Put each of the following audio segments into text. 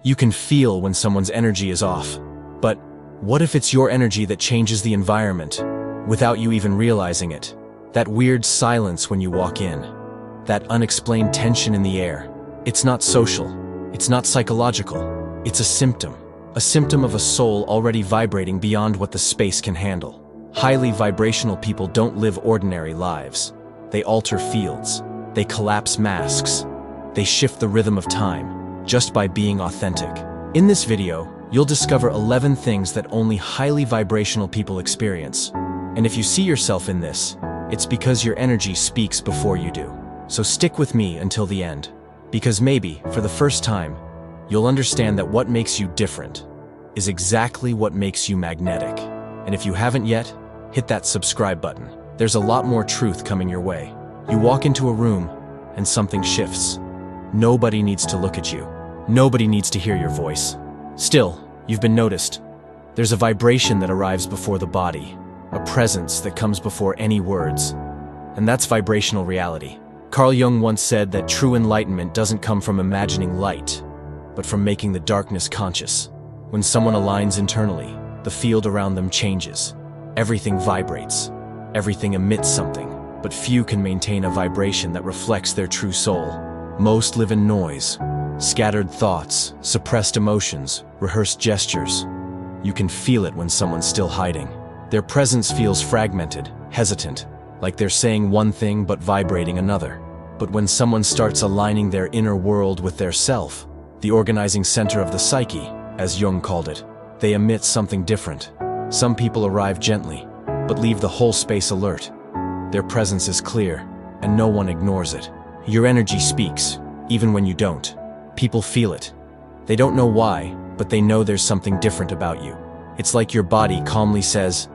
You can feel when someone's energy is off. But what if it's your energy that changes the environment without you even realizing it? That weird silence when you walk in. That unexplained tension in the air. It's not social. It's not psychological. It's a symptom. A symptom of a soul already vibrating beyond what the space can handle. Highly vibrational people don't live ordinary lives. They alter fields. They collapse masks. They shift the rhythm of time just by being authentic. In this video, you'll discover 11 things that only highly vibrational people experience. And if you see yourself in this, it's because your energy speaks before you do. So stick with me until the end, because maybe, for the first time, you'll understand that what makes you different is exactly what makes you magnetic. And if you haven't yet, hit that subscribe button. There's a lot more truth coming your way. You walk into a room, and something shifts. Nobody needs to look at you. Nobody needs to hear your voice. Still, you've been noticed. There's a vibration that arrives before the body, a presence that comes before any words. And that's vibrational reality. Carl Jung once said that true enlightenment doesn't come from imagining light, but from making the darkness conscious. When someone aligns internally, the field around them changes. Everything vibrates. Everything emits something, but few can maintain a vibration that reflects their true soul. Most live in noise, scattered thoughts, suppressed emotions, rehearsed gestures. You can feel it when someone's still hiding. Their presence feels fragmented, hesitant, like they're saying one thing but vibrating another. But when someone starts aligning their inner world with their self, the organizing center of the psyche, as Jung called it, they emit something different. Some people arrive gently, but leave the whole space alert. Their presence is clear, and no one ignores it. Your energy speaks, even when you don't. People feel it. They don't know why, but they know there's something different about you. It's like your body calmly says,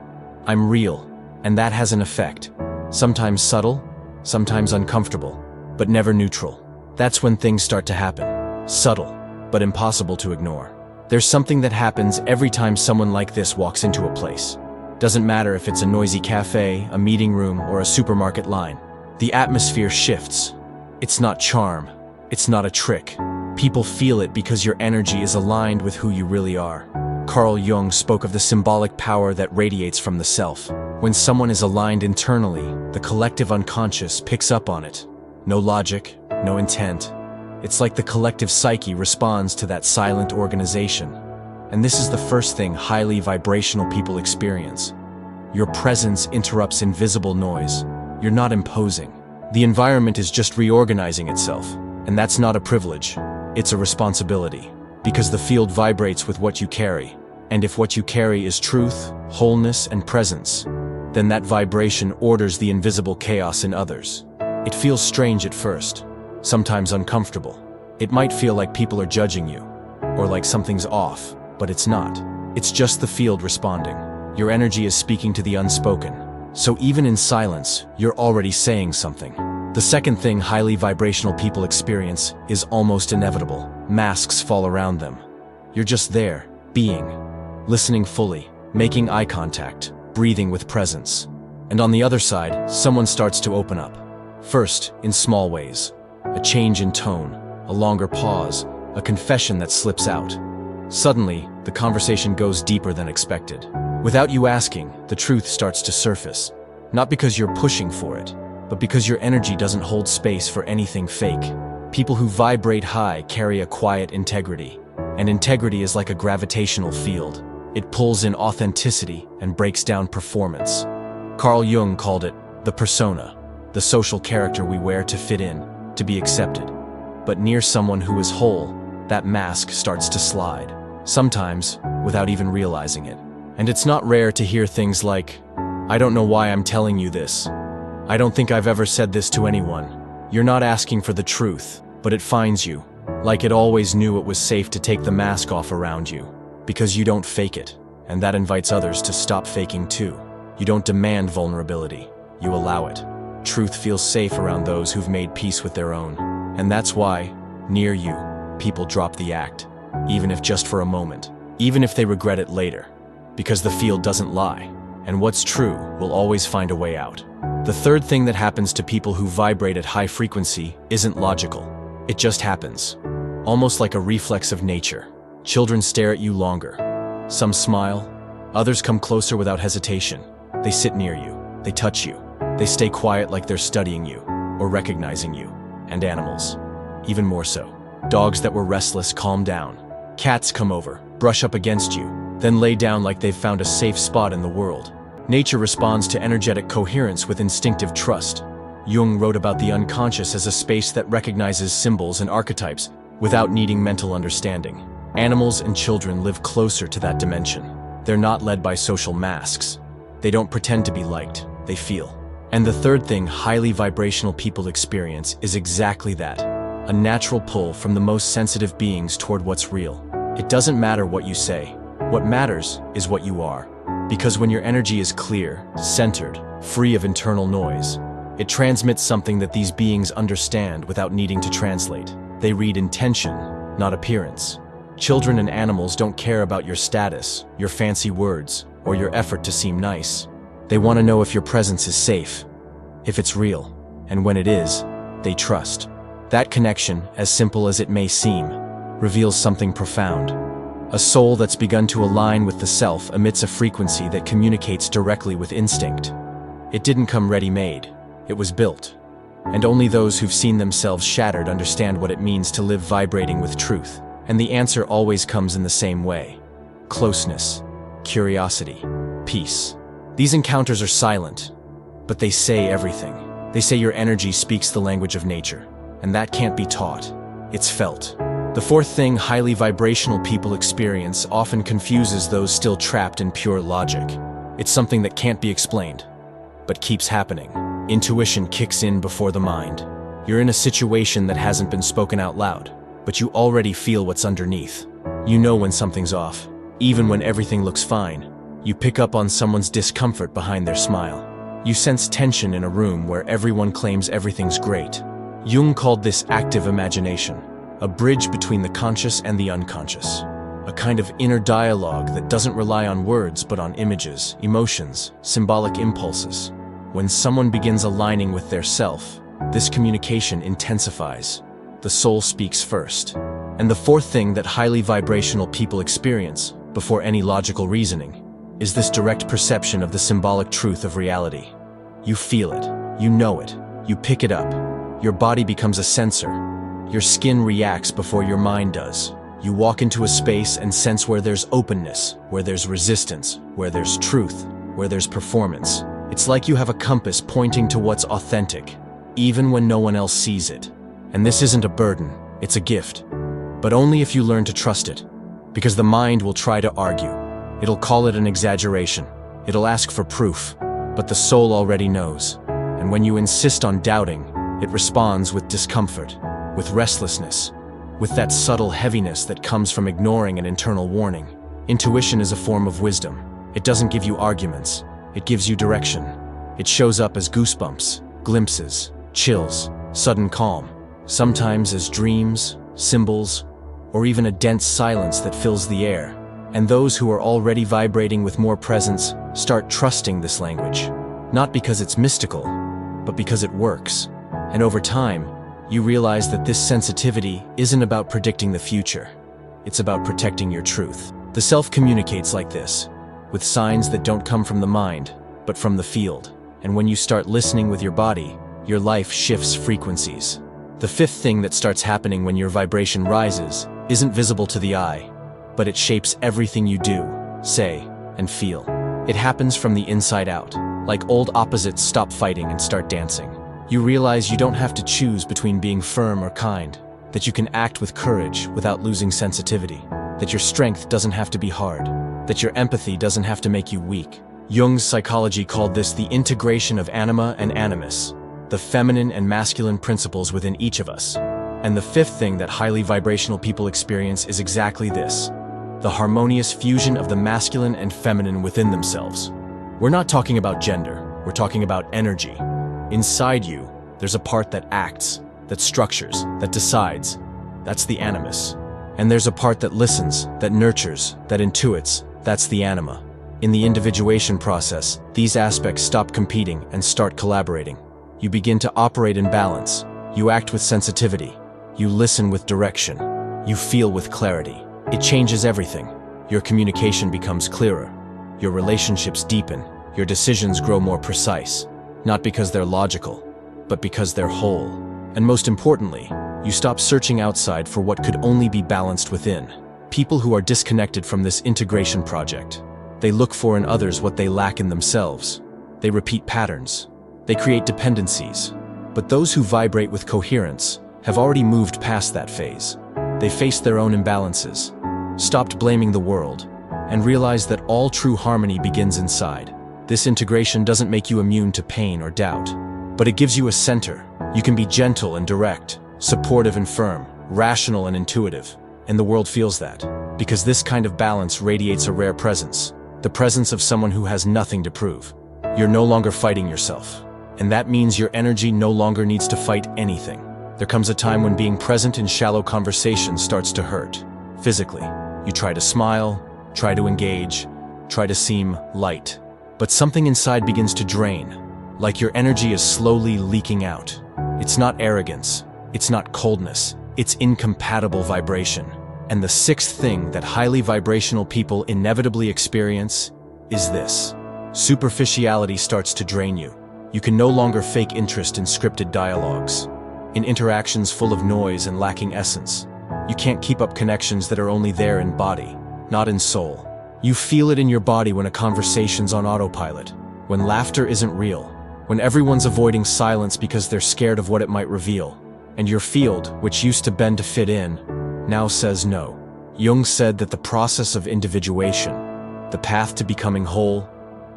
"I'm real," and that has an effect. Sometimes subtle, sometimes uncomfortable, but never neutral. That's when things start to happen. Subtle, but impossible to ignore. There's something that happens every time someone like this walks into a place. Doesn't matter if it's a noisy cafe, a meeting room, or a supermarket line. The atmosphere shifts. It's not charm. It's not a trick. People feel it because your energy is aligned with who you really are. Carl Jung spoke of the symbolic power that radiates from the self. When someone is aligned internally, the collective unconscious picks up on it. No logic, no intent. It's like the collective psyche responds to that silent organization. And this is the first thing highly vibrational people experience. Your presence interrupts invisible noise. You're not imposing. The environment is just reorganizing itself. And that's not a privilege. It's a responsibility. Because the field vibrates with what you carry. And if what you carry is truth, wholeness, and presence, then that vibration orders the invisible chaos in others. It feels strange at first, sometimes uncomfortable. It might feel like people are judging you, or like something's off, but it's not. It's just the field responding. Your energy is speaking to the unspoken. So even in silence, you're already saying something. The second thing highly vibrational people experience is almost inevitable. Masks fall around them. You're just there, being, listening fully, making eye contact, breathing with presence. And on the other side, someone starts to open up. First, in small ways. A change in tone, a longer pause, a confession that slips out. Suddenly, the conversation goes deeper than expected. Without you asking, the truth starts to surface. Not because you're pushing for it, but because your energy doesn't hold space for anything fake. People who vibrate high carry a quiet integrity. And integrity is like a gravitational field. It pulls in authenticity and breaks down performance. Carl Jung called it the persona, the social character we wear to fit in, to be accepted. But near someone who is whole, that mask starts to slide. Sometimes, without even realizing it. And it's not rare to hear things like, "I don't know why I'm telling you this. I don't think I've ever said this to anyone." You're not asking for the truth, but it finds you, like it always knew it was safe to take the mask off around you, because you don't fake it, and that invites others to stop faking too. You don't demand vulnerability, you allow it. Truth feels safe around those who've made peace with their own, and that's why, near you, people drop the act, even if just for a moment, even if they regret it later, because the field doesn't lie, and what's true will always find a way out. The third thing that happens to people who vibrate at high frequency isn't logical. It just happens, almost like a reflex of nature. Children stare at you longer. Some smile, others come closer without hesitation. They sit near you, they touch you, they stay quiet like they're studying you or recognizing you. And animals, even more so. Dogs that were restless calm down. Cats come over, brush up against you, then lay down like they've found a safe spot in the world. Nature responds to energetic coherence with instinctive trust. Jung wrote about the unconscious as a space that recognizes symbols and archetypes without needing mental understanding. Animals and children live closer to that dimension. They're not led by social masks. They don't pretend to be liked, they feel. And the third thing highly vibrational people experience is exactly that, a natural pull from the most sensitive beings toward what's real. It doesn't matter what you say. What matters is what you are. Because when your energy is clear, centered, free of internal noise, it transmits something that these beings understand without needing to translate. They read intention, not appearance. Children and animals don't care about your status, your fancy words, or your effort to seem nice. They want to know if your presence is safe, if it's real, and when it is, they trust. That connection, as simple as it may seem, reveals something profound. A soul that's begun to align with the self emits a frequency that communicates directly with instinct. It didn't come ready-made, it was built. And only those who've seen themselves shattered understand what it means to live vibrating with truth. And the answer always comes in the same way: closeness, curiosity, peace. These encounters are silent, but they say everything. They say your energy speaks the language of nature, and that can't be taught. It's felt. The fourth thing highly vibrational people experience often confuses those still trapped in pure logic. It's something that can't be explained, but keeps happening. Intuition kicks in before the mind. You're in a situation that hasn't been spoken out loud, but you already feel what's underneath. You know when something's off. Even when everything looks fine, you pick up on someone's discomfort behind their smile. You sense tension in a room where everyone claims everything's great. Jung called this active imagination, a bridge between the conscious and the unconscious. A kind of inner dialogue that doesn't rely on words but on images, emotions, symbolic impulses. When someone begins aligning with their self, this communication intensifies. The soul speaks first. And the fourth thing that highly vibrational people experience, before any logical reasoning, is this direct perception of the symbolic truth of reality. You feel it, you know it, you pick it up. Your body becomes a sensor. Your skin reacts before your mind does. You walk into a space and sense where there's openness, where there's resistance, where there's truth, where there's performance. It's like you have a compass pointing to what's authentic, even when no one else sees it. And this isn't a burden, it's a gift. But only if you learn to trust it. Because the mind will try to argue. It'll call it an exaggeration. It'll ask for proof. But the soul already knows. And when you insist on doubting, it responds with discomfort, with restlessness, with that subtle heaviness that comes from ignoring an internal warning. Intuition is a form of wisdom. It doesn't give you arguments. It gives you direction. It shows up as goosebumps, glimpses, chills, sudden calm. Sometimes as dreams, symbols, or even a dense silence that fills the air. And those who are already vibrating with more presence start trusting this language. Not because it's mystical, but because it works. And over time, you realize that this sensitivity isn't about predicting the future. It's about protecting your truth. The self communicates like this, with signs that don't come from the mind, but from the field. And when you start listening with your body, your life shifts frequencies. The fifth thing that starts happening when your vibration rises isn't visible to the eye, but it shapes everything you do, say, and feel. It happens from the inside out, like old opposites stop fighting and start dancing. You realize you don't have to choose between being firm or kind, that you can act with courage without losing sensitivity, that your strength doesn't have to be hard, that your empathy doesn't have to make you weak. Jung's psychology called this the integration of anima and animus, the feminine and masculine principles within each of us. And the fifth thing that highly vibrational people experience is exactly this, the harmonious fusion of the masculine and feminine within themselves. We're not talking about gender, we're talking about energy. Inside you, there's a part that acts, that structures, that decides. That's the animus. And there's a part that listens, that nurtures, that intuits. That's the anima. In the individuation process, these aspects stop competing and start collaborating. You begin to operate in balance. You act with sensitivity. You listen with direction. You feel with clarity. It changes everything. Your communication becomes clearer. Your relationships deepen. Your decisions grow more precise. Not because they're logical, but because they're whole. And most importantly, you stop searching outside for what could only be balanced within. People who are disconnected from this integration project, they look for in others what they lack in themselves. They repeat patterns. They create dependencies. But those who vibrate with coherence have already moved past that phase. They faced their own imbalances, stopped blaming the world, and realized that all true harmony begins inside. This integration doesn't make you immune to pain or doubt, but it gives you a center. You can be gentle and direct, supportive and firm, rational and intuitive, and the world feels that, because this kind of balance radiates a rare presence, the presence of someone who has nothing to prove. You're no longer fighting yourself, and that means your energy no longer needs to fight anything. There comes a time when being present in shallow conversations starts to hurt. Physically, you try to smile, try to engage, try to seem light, but something inside begins to drain, like your energy is slowly leaking out. It's not arrogance, it's not coldness, it's incompatible vibration. And the sixth thing that highly vibrational people inevitably experience is this. Superficiality starts to drain you. You can no longer fake interest in scripted dialogues, in interactions full of noise and lacking essence. You can't keep up connections that are only there in body, not in soul. You feel it in your body when a conversation's on autopilot, when laughter isn't real, when everyone's avoiding silence because they're scared of what it might reveal, and your field, which used to bend to fit in, now says no. Jung said that the process of individuation, the path to becoming whole,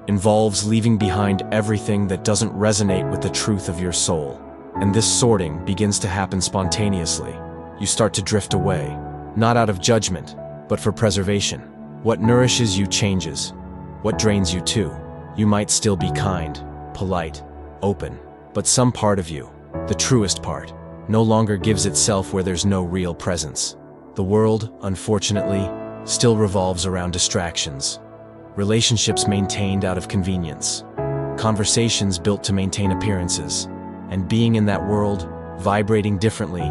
involves leaving behind everything that doesn't resonate with the truth of your soul. And this sorting begins to happen spontaneously. You start to drift away, not out of judgment, but for preservation. What nourishes you changes. What drains you too. You might still be kind, polite, open, but some part of you, the truest part, no longer gives itself where there's no real presence. The world, unfortunately, still revolves around distractions. Relationships maintained out of convenience. Conversations built to maintain appearances. And being in that world, vibrating differently,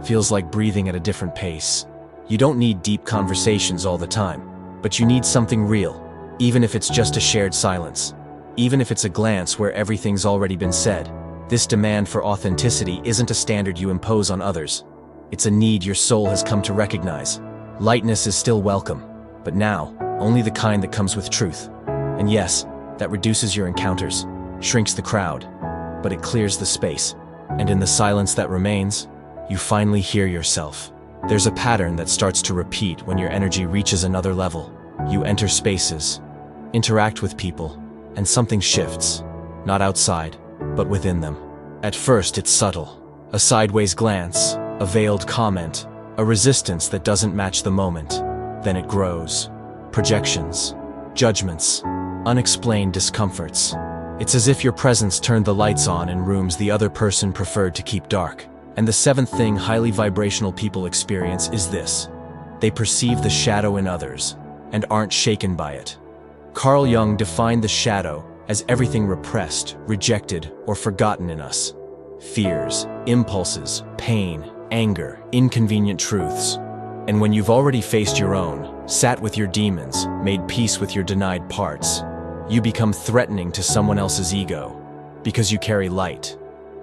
feels like breathing at a different pace. You don't need deep conversations all the time, but you need something real, even if it's just a shared silence, even if it's a glance where everything's already been said. This demand for authenticity isn't a standard you impose on others. It's a need your soul has come to recognize. Lightness is still welcome, but now, only the kind that comes with truth. And yes, that reduces your encounters, shrinks the crowd, but it clears the space. And in the silence that remains, you finally hear yourself. There's a pattern that starts to repeat when your energy reaches another level. You enter spaces, interact with people, and something shifts. Not outside, but within them. At first it's subtle. A sideways glance, a veiled comment, a resistance that doesn't match the moment. Then it grows. Projections, judgments, unexplained discomforts. It's as if your presence turned the lights on in rooms the other person preferred to keep dark. And the seventh thing highly vibrational people experience is this. They perceive the shadow in others, and aren't shaken by it. Carl Jung defined the shadow as everything repressed, rejected, or forgotten in us. Fears, impulses, pain, anger, inconvenient truths. And when you've already faced your own, sat with your demons, made peace with your denied parts, you become threatening to someone else's ego, because you carry light.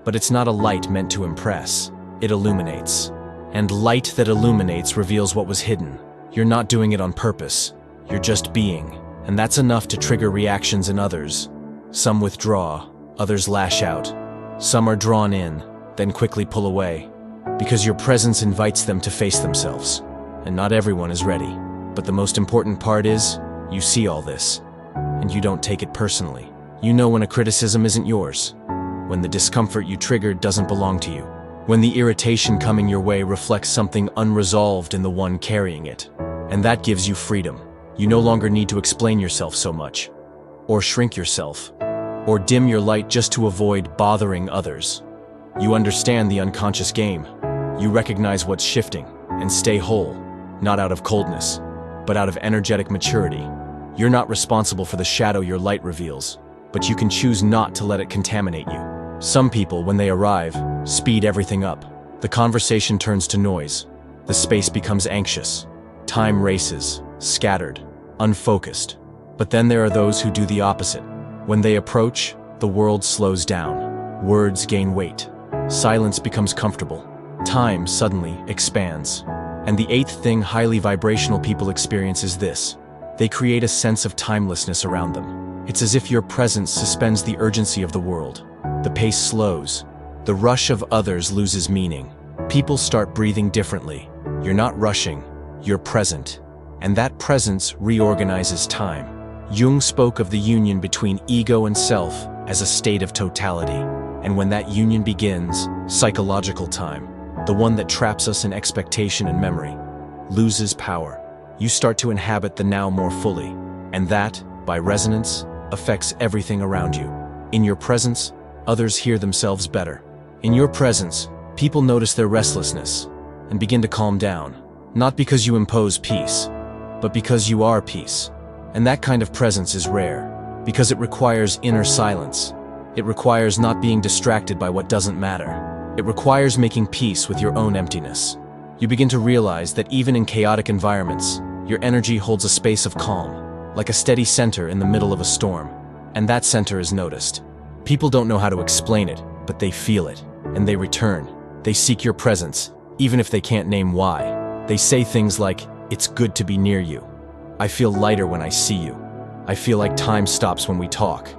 But it's not a light meant to impress, it illuminates. And light that illuminates reveals what was hidden. You're not doing it on purpose, you're just being. And that's enough to trigger reactions in others. Some withdraw, others lash out. Some are drawn in, then quickly pull away, because your presence invites them to face themselves. And not everyone is ready. But the most important part is, you see all this, and you don't take it personally. You know when a criticism isn't yours, when the discomfort you triggered doesn't belong to you, when the irritation coming your way reflects something unresolved in the one carrying it. And that gives you freedom. You no longer need to explain yourself so much, or shrink yourself, or dim your light just to avoid bothering others. You understand the unconscious game. You recognize what's shifting, and stay whole, not out of coldness, but out of energetic maturity. You're not responsible for the shadow your light reveals, but you can choose not to let it contaminate you. Some people, when they arrive, speed everything up. The conversation turns to noise. The space becomes anxious. Time races, scattered, unfocused. But then there are those who do the opposite. When they approach, the world slows down. Words gain weight. Silence becomes comfortable. Time suddenly expands. And the eighth thing highly vibrational people experience is this. They create a sense of timelessness around them. It's as if your presence suspends the urgency of the world. The pace slows. The rush of others loses meaning. People start breathing differently. You're not rushing, you're present. And that presence reorganizes time. Jung spoke of the union between ego and self as a state of totality. And when that union begins, psychological time, the one that traps us in expectation and memory, loses power. You start to inhabit the now more fully. And that, by resonance, affects everything around you. In your presence, others hear themselves better. In your presence, people notice their restlessness and begin to calm down. Not because you impose peace, but because you are peace. And that kind of presence is rare, because it requires inner silence. It requires not being distracted by what doesn't matter. It requires making peace with your own emptiness. You begin to realize that even in chaotic environments, your energy holds a space of calm, like a steady center in the middle of a storm. And that center is noticed. People don't know how to explain it, but they feel it, and they return. They seek your presence, even if they can't name why. They say things like, "It's good to be near you. I feel lighter when I see you. I feel like time stops when we talk."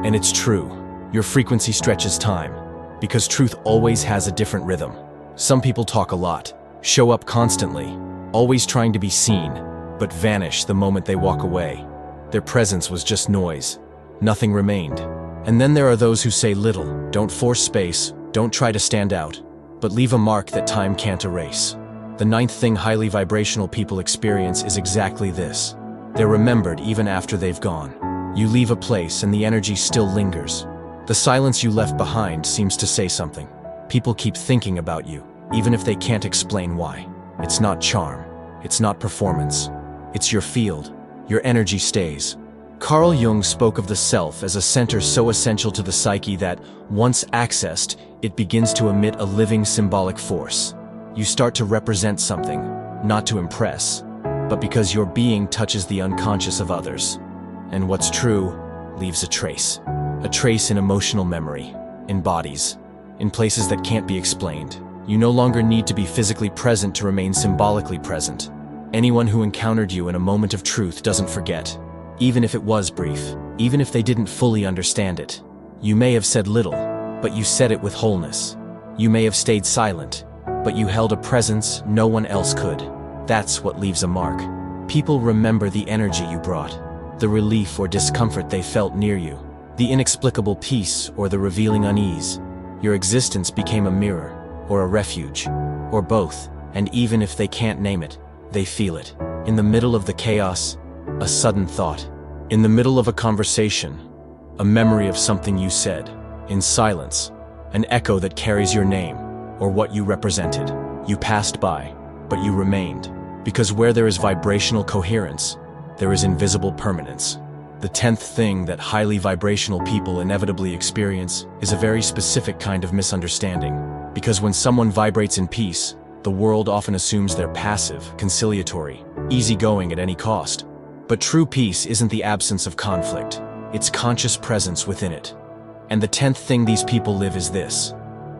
And it's true. Your frequency stretches time, because truth always has a different rhythm. Some people talk a lot, show up constantly, always trying to be seen, but vanish the moment they walk away. Their presence was just noise. Nothing remained. And then there are those who say little, don't force space, don't try to stand out, but leave a mark that time can't erase. The ninth thing highly vibrational people experience is exactly this. They're remembered even after they've gone. You leave a place and the energy still lingers. The silence you left behind seems to say something. People keep thinking about you, even if they can't explain why. It's not charm. It's not performance. It's your field. Your energy stays. Carl Jung spoke of the self as a center so essential to the psyche that, once accessed, it begins to emit a living symbolic force. You start to represent something, not to impress, but because your being touches the unconscious of others. And what's true leaves a trace in emotional memory, in bodies, in places that can't be explained. You no longer need to be physically present to remain symbolically present. Anyone who encountered you in a moment of truth doesn't forget, even if it was brief, even if they didn't fully understand it. You may have said little, but you said it with wholeness. You may have stayed silent, but you held a presence no one else could. That's what leaves a mark. People remember the energy you brought, the relief or discomfort they felt near you, the inexplicable peace or the revealing unease. Your existence became a mirror, or a refuge, or both, and even if they can't name it, they feel it. In the middle of the chaos, a sudden thought. In the middle of a conversation, a memory of something you said. In silence, an echo that carries your name, or what you represented. You passed by, but you remained. Because where there is vibrational coherence, there is invisible permanence. The 10th thing that highly vibrational people inevitably experience is a very specific kind of misunderstanding. Because when someone vibrates in peace, the world often assumes they're passive, conciliatory, easygoing at any cost. But true peace isn't the absence of conflict, it's conscious presence within it. And the 10th thing these people live is this.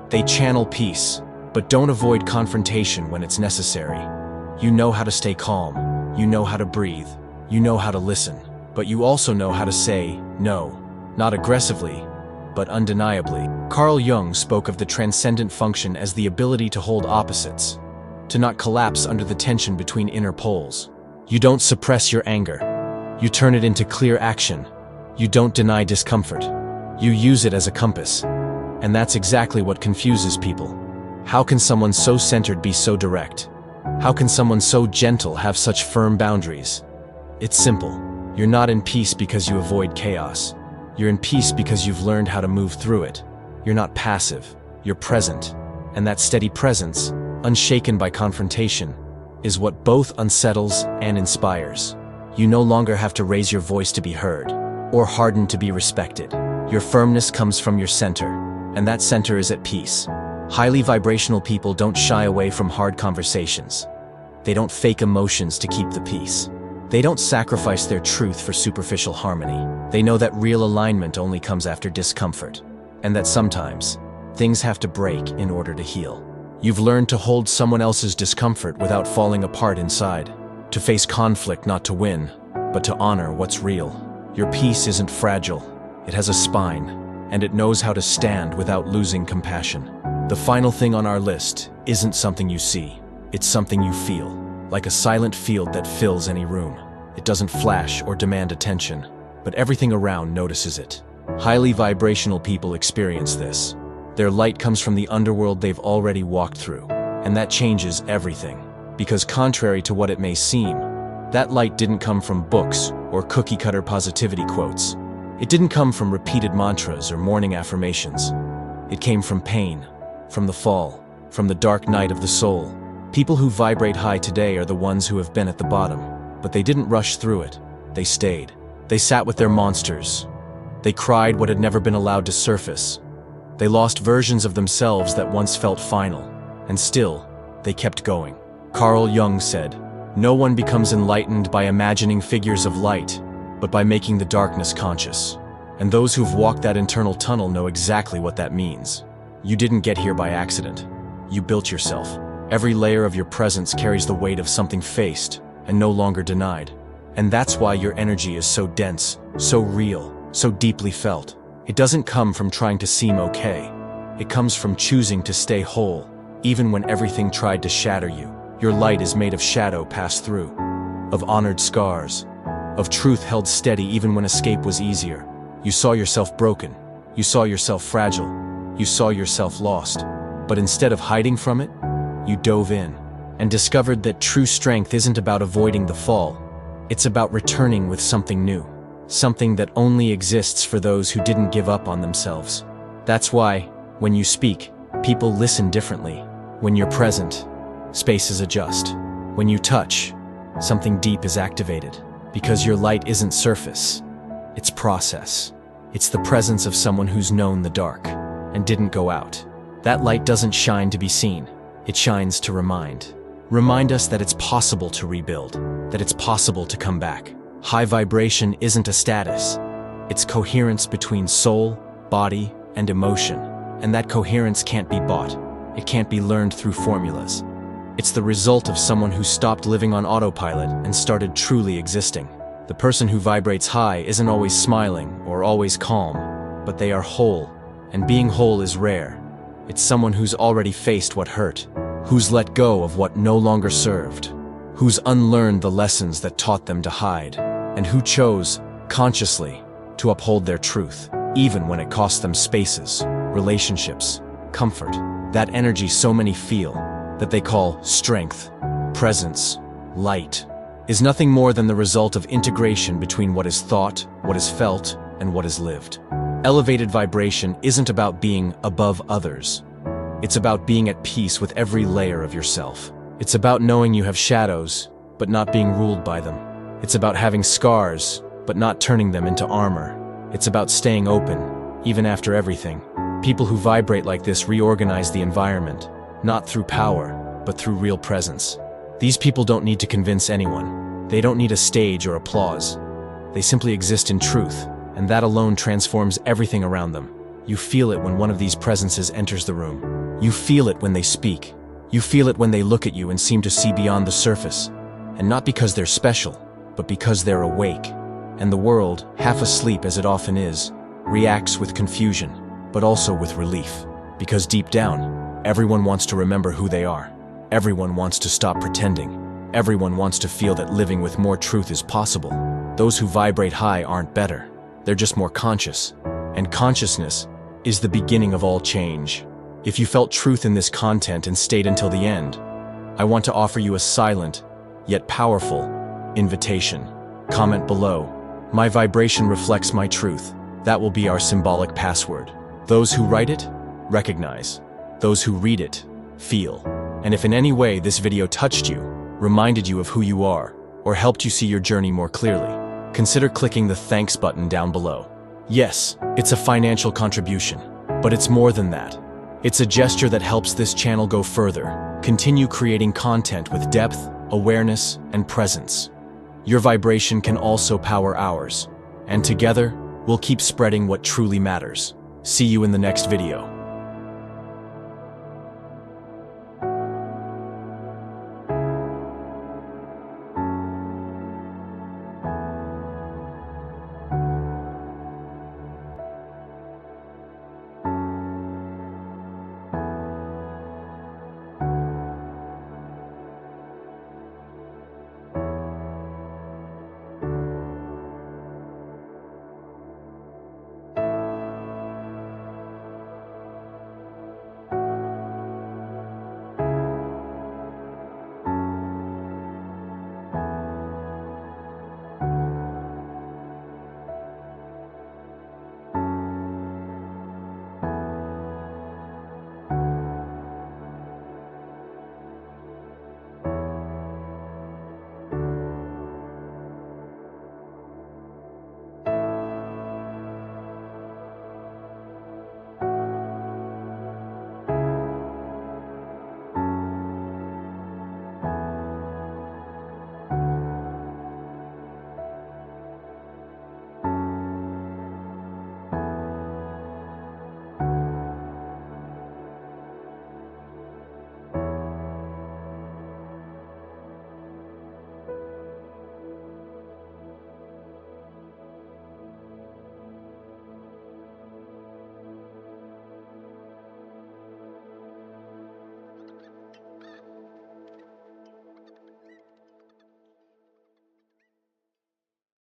They channel peace, but don't avoid confrontation when it's necessary. You know how to stay calm, you know how to breathe, you know how to listen, but you also know how to say no, not aggressively, but undeniably. Carl Jung spoke of the transcendent function as the ability to hold opposites, to not collapse under the tension between inner poles. You don't suppress your anger. You turn it into clear action. You don't deny discomfort. You use it as a compass. And that's exactly what confuses people. How can someone so centered be so direct? How can someone so gentle have such firm boundaries? It's simple. You're not in peace because you avoid chaos. You're in peace because you've learned how to move through it. You're not passive. You're present. And that steady presence, unshaken by confrontation, is what both unsettles and inspires. You no longer have to raise your voice to be heard, or harden to be respected. Your firmness comes from your center, and that center is at peace. Highly vibrational people don't shy away from hard conversations. They don't fake emotions to keep the peace. They don't sacrifice their truth for superficial harmony. They know that real alignment only comes after discomfort, and that sometimes things have to break in order to heal. You've learned to hold someone else's discomfort without falling apart inside, to face conflict not to win, but to honor what's real. Your peace isn't fragile. It has a spine, and it knows how to stand without losing compassion. The final thing on our list isn't something you see. It's something you feel, like a silent field that fills any room. It doesn't flash or demand attention, but everything around notices it. Highly vibrational people experience this. Their light comes from the underworld they've already walked through, and that changes everything. Because contrary to what it may seem, that light didn't come from books or cookie-cutter positivity quotes. It didn't come from repeated mantras or morning affirmations. It came from pain, from the fall, from the dark night of the soul. People who vibrate high today are the ones who have been at the bottom, but they didn't rush through it. They stayed. They sat with their monsters. They cried what had never been allowed to surface. They lost versions of themselves that once felt final, and still, they kept going. Carl Jung said, "No one becomes enlightened by imagining figures of light, but by making the darkness conscious." And those who've walked that internal tunnel know exactly what that means. You didn't get here by accident. You built yourself. Every layer of your presence carries the weight of something faced and no longer denied. And that's why your energy is so dense, so real, so deeply felt. It doesn't come from trying to seem okay. It comes from choosing to stay whole, even when everything tried to shatter you. Your light is made of shadow passed through, of honored scars, of truth held steady even when escape was easier. You saw yourself broken. You saw yourself fragile. You saw yourself lost. But instead of hiding from it, you dove in and discovered that true strength isn't about avoiding the fall. It's about returning with something new, something that only exists for those who didn't give up on themselves. That's why, when you speak, people listen differently. When you're present, spaces adjust. When you touch, something deep is activated. Because your light isn't surface, it's process. It's the presence of someone who's known the dark and didn't go out. That light doesn't shine to be seen. It shines to remind. Remind us that it's possible to rebuild, that it's possible to come back. High vibration isn't a status. It's coherence between soul, body, and emotion. And that coherence can't be bought. It can't be learned through formulas. It's the result of someone who stopped living on autopilot and started truly existing. The person who vibrates high isn't always smiling or always calm, but they are whole, and being whole is rare. It's someone who's already faced what hurt, who's let go of what no longer served, who's unlearned the lessons that taught them to hide, and who chose, consciously, to uphold their truth, even when it cost them spaces, relationships, comfort. That energy so many feel, that they call strength, presence, light, is nothing more than the result of integration between what is thought, what is felt, and what is lived. Elevated vibration isn't about being above others. It's about being at peace with every layer of yourself. It's about knowing you have shadows, but not being ruled by them. It's about having scars, but not turning them into armor. It's about staying open, even after everything. People who vibrate like this reorganize the environment, not through power, but through real presence. These people don't need to convince anyone. They don't need a stage or applause. They simply exist in truth, and that alone transforms everything around them. You feel it when one of these presences enters the room. You feel it when they speak. You feel it when they look at you and seem to see beyond the surface. And not because they're special, but because they're awake. And the world, half asleep as it often is, reacts with confusion, but also with relief. Because deep down, everyone wants to remember who they are. Everyone wants to stop pretending. Everyone wants to feel that living with more truth is possible. Those who vibrate high aren't better. They're just more conscious. And consciousness is the beginning of all change. If you felt truth in this content and stayed until the end, I want to offer you a silent, yet powerful, invitation. Comment below. My vibration reflects my truth. That will be our symbolic password. Those who write it, recognize. Those who read it, feel. And if in any way this video touched you, reminded you of who you are, or helped you see your journey more clearly, consider clicking the thanks button down below. Yes, it's a financial contribution, but it's more than that. It's a gesture that helps this channel go further, continue creating content with depth, awareness, and presence. Your vibration can also power ours, and together, we'll keep spreading what truly matters. See you in the next video.